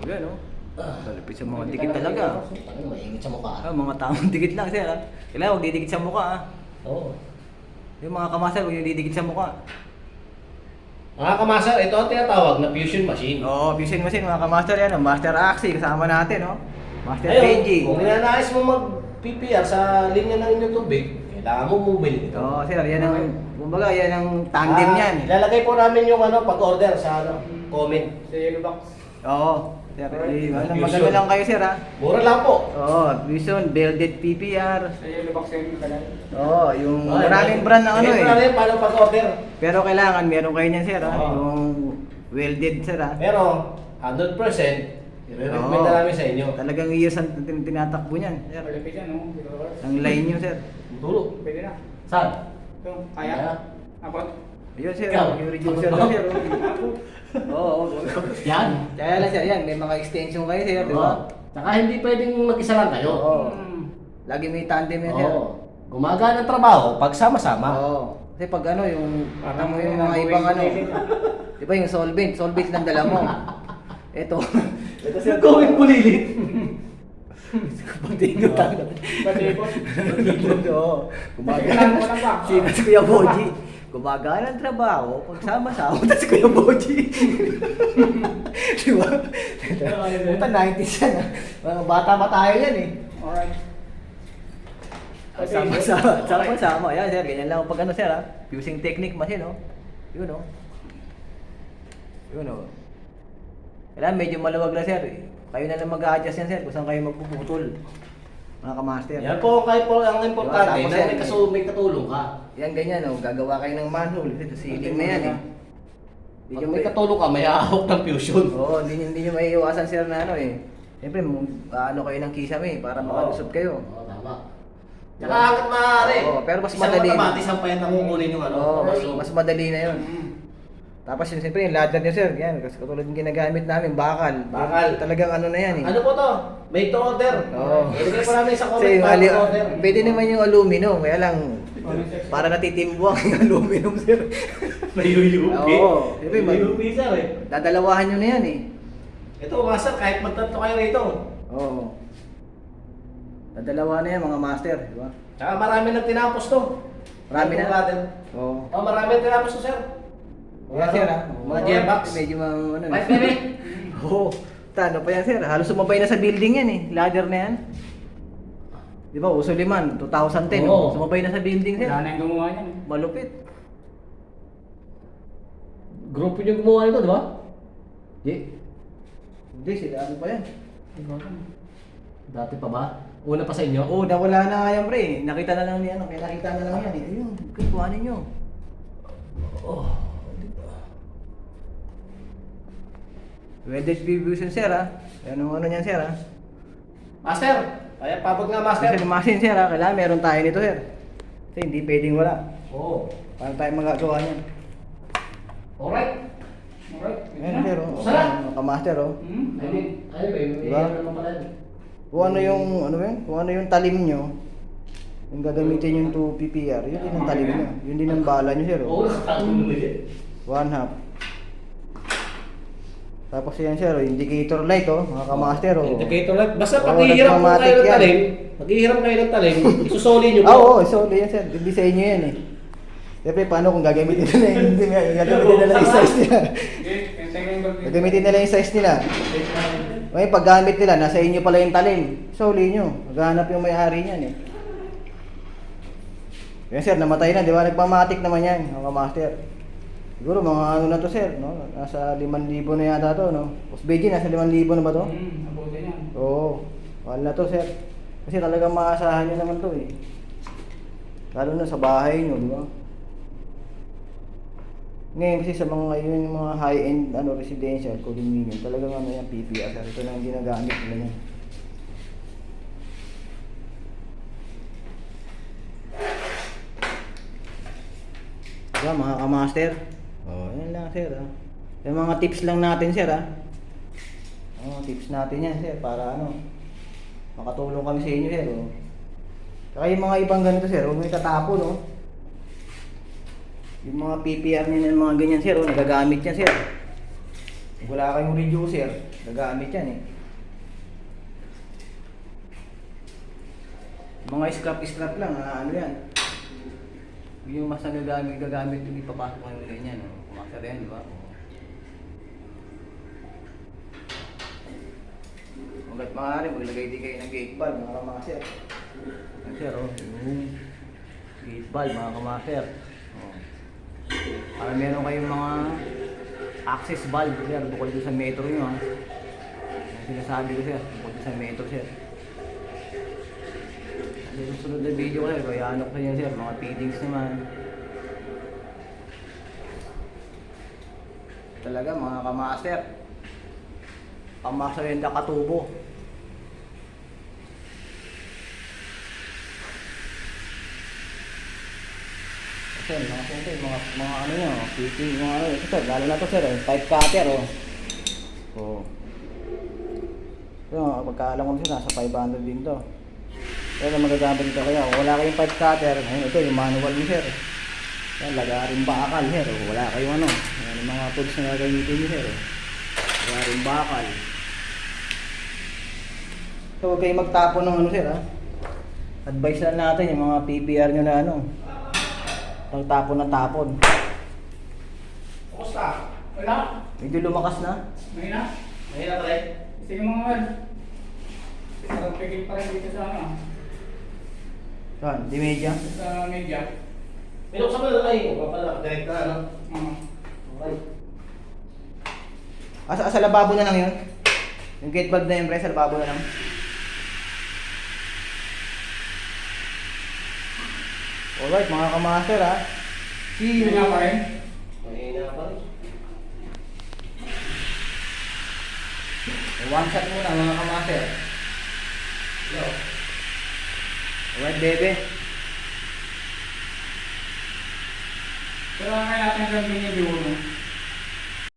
Yan, no? Malapit sa mga dikit talaga. Ano, maingit sa mukha. Mga tamang dikit lang, sir. Kailangan huwag didikit sa mukha. Oo. Yung mga kamaster, huwag yung didikit sa mukha. Mga kamaster, ito ang tinatawag na fusion machine. Oo, fusion machine, mga kamaster yan. Master Axie, kasama natin, no? Master Ayun, Benji. kung ninanais mo mag-PPR sa linya ng inyong tubig, kailangan mo bumili nito. Oo, sir. Yan ang, kumbaga, yan ang tandem niyan. Ilalagay po namin yung pag-order sa comment. Sa yellow box. Oo. Sir, Fusion. maganda lang kayo, sir, ha? Mura lang po. Oo, Fusion, Belted PPR. Sa yellow box yung nakalagay. Oo, yung maraming brand ng ano eh. Rin, paano pag-order? Pero kailangan meron kayo niyan, sir, ha? Oo. Yung welded, sir, ha? Pero, 100%, i-recommend na namin sa inyo. Talagang years ang tinatakbo niyan, sir. Malapit yan, no? Ang line niyo, sir. Tulog. Pwede na. Saan? Ito, kaya. Abot. Ayun, sir. Ikaw? Yung reducer na, sir. Oo. Yan. Kaya lang, sir, yan. May mga extension kayo, sir, di ba? Saka hindi pwedeng mag-isa lang kayo. Oo. Hmm. Lagi may tandem yan, sir. Oo. Gumagana ang trabaho pag sama-sama. Oo. Kasi pag ano, yung, Parang mo yung mga gagawin ibang ko ano, din. di ba yung solvent lang dala mo. Ito. Ito, sir. Gawin pulilit. Pagtingin ko tayo. Pwede po. Oo. Kailangan mo lang ba? Si Kuya Boji. Gumagana ang trabaho, pagsama-sama, tapos Kuya Boji. Di ba? Puta, 90s yan, ah. Mga bata pa tayo yan, eh. Alright. Sama-sama. Yan, sir. Ganyan lang pag ano, sir, ha? Fusing technique machine, no? Yun, no? Yun, no? Kailangan medyo maluwag lang, sir. Kayo na lang mag-a-adjust yan, sir, kung saan kayo magpuputol. Mga kamaster. Yan po kayo po ang importante Tapos na yan. may katulong ka. Yan, ganyan, no? Gagawa kayo ng manhole. Ito, ceiling na yan, eh. Pag may katulong ka, may ahok ng fusion. Oo, hindi nyo may iwasan, sir, na ano, eh. Siyempre, ano kayo ng kisame, para makalusot kayo. Oo, tama. Tsaka hanggat maaari. Oo, pero mas isang madali. matamatis ang payat ang kukunin yung Oo, mushroom. mas madali na yun. Tapos yun, siyempre, yung ladder nyo, sir, yan, kasi katulad yung ginagamit namin, bakal. Bakal. Talagang ano na yan, eh. Ano po to? Made to order. Oo. Ilagay po namin sa Kasi comment yung para to order. pwede naman yung aluminum, kaya lang, para natitimbuang yung aluminum, sir. May yuyupi. Oo. Siyempre, May yuyupi sir eh. Dadalawahan nyo na yan, eh. Ito master, kahit magtatlo kayo rito. Oo. Dadalawahan na yan, mga master, di ba? Tsaka marami nang tinapos to. Marami na? Natin. Oo. Oh, marami nang tinapos to sir. Yan, sir, ha? Mga gearbox. Medyo mga, ano, Ay, bebe. Oo. Tano pa yan, sir. Halos sumabay na sa building yan, eh. Ladder na yan. Di ba, uso liman, 2010. Oo. Sumabay na sa building, sir. Wala na yung gumawa niyan. Malupit. Grupo niyo gumawa nito, di ba? Di. Hindi, sila ano pa yan. Dati pa ba? Una pa sa inyo? Oo, nawala na nga yan, pre. Nakita na lang ni ano, kaya nakita na lang yan, eh. Ayun, kuhanin nyo. Oh. Welded fusion, sir, ha? Yan ang ano niyan, sir, ha? Master! Kaya pabag nga master. Kasi machine, sir, ha? Kailangan meron tayo nito, sir. Kasi hindi pwedeng wala. Oo. Paano tayo magagawa niyan? Alright. Alright. Ayan, sir, oh. Sarap! Kamaster, oh. Hmm? Ayun, ayun ba yun? Diba? Ayun naman pala yun. Kung ano yung, ano ba yun? Kung ano yung talim nyo, yung gagamitin yung 2 PPR, yun din ang talim nyo. Yun din ang bala nyo, sir, Oo, oh. nakakatulong mo yun. 1/2. Tapos yan, sir, oh, indicator light, oh, mga kamaster, oh. Indicator light. Basta Oo, paghihiram mo nagmamatic kayo ng yan. talim, paghihiram kayo ng talim, isusoli nyo po. Ah, oo, so yan, sir. Hindi sa inyo yan, eh. Siyempre, paano kung gagamitin nila, hindi nga, gagamitin nila yung size nila. Okay, kaya yung bag. Gagamitin nila yung size nila. Ngayon, paggamit nila, nasa inyo pala yung talim. Soli nyo. Maghanap yung may-ari niyan, eh. Yan, sir, namatay na, di ba? Nagpamatic naman yan, mga master. Siguro, mga ano na to, sir, no? Nasa 5,000 na yata to, no? Usbeji, nasa 5,000 na ba to? Abutin yan. Oo. Mahal na to, sir. Kasi talagang maasahan nyo naman to, eh. Lalo na sa bahay nyo, di ba? Ngayon kasi sa mga yung mga high-end ano residential condominium, talagang ano yan PPR, sir. Ito na ang ginagamit nila yan. Diba, mga kamaster? Oh, yan lang, sir, ha. Yung mga tips lang natin, sir, ha. Oh, tips natin yan, sir, para ano makatulong kami sa inyo, sir, oh. Saka yung mga ibang ganito, sir, huwag mo itatapon, no? Yung mga PPR niya ng mga ganyan, sir, oh, nagagamit niya, sir. Kung wala kayong reducer, Gagamit yan eh. Mga scrap lang, ano yan. Yung mas gagamit, hindi papasok ng ganyan. Kumakasar yan, di ba? Hanggat maaari, maglagay din kayo ng gate valve, mga kamaser. Kamaser, oh. Yung gate valve, mga kamaser. Oh. Para meron kayong mga access valve, sir, bukod doon sa metro nyo, ha. Yung sinasabi ko, sir, bukod doon sa metro, sir. Sa susunod na video ko, sir, bayaan ko sa inyo, sir, mga fittings naman. Talaga, mga kamaster. Kamaster yung nakatubo. Kasi mga siyempre, mga ano nyo, fitting, mga ano, ito sir, lalo na to sir, type cutter, oh. Oh. Ito, pagkaalam ko sir, nasa 500 din to. Pero magagamit dito kaya, kung wala kayong pipe cutter, ayun, ito yung manual ni sir. Yan, lagarin bakal sir, wala kayong ano, yan yung mga tools na gagamitin ni sir. Lagarin bakal. So huwag kayong magtapon ng ano sir ha. Advice lang natin yung mga PPR nyo na ano, magtapon na tapon. Kumusta? Wala. Medyo lumakas na. May na. Mahina pa rin. Sige mga man. Parang pigil pa rin dito sa ano. Yan, di medya. Sa media. Pinuksan mo na ay, pala, direct na ano. Okay. Sa lababo na lang yun. Yung gate valve na yun, pre, sa lababo na lang. Alright, mga kamaster ha. See you. May na pa rin. Mahina pa rin. One shot muna mga kamaster. Yo. Alright, bebe. Pero kaya natin gawin yung video mo.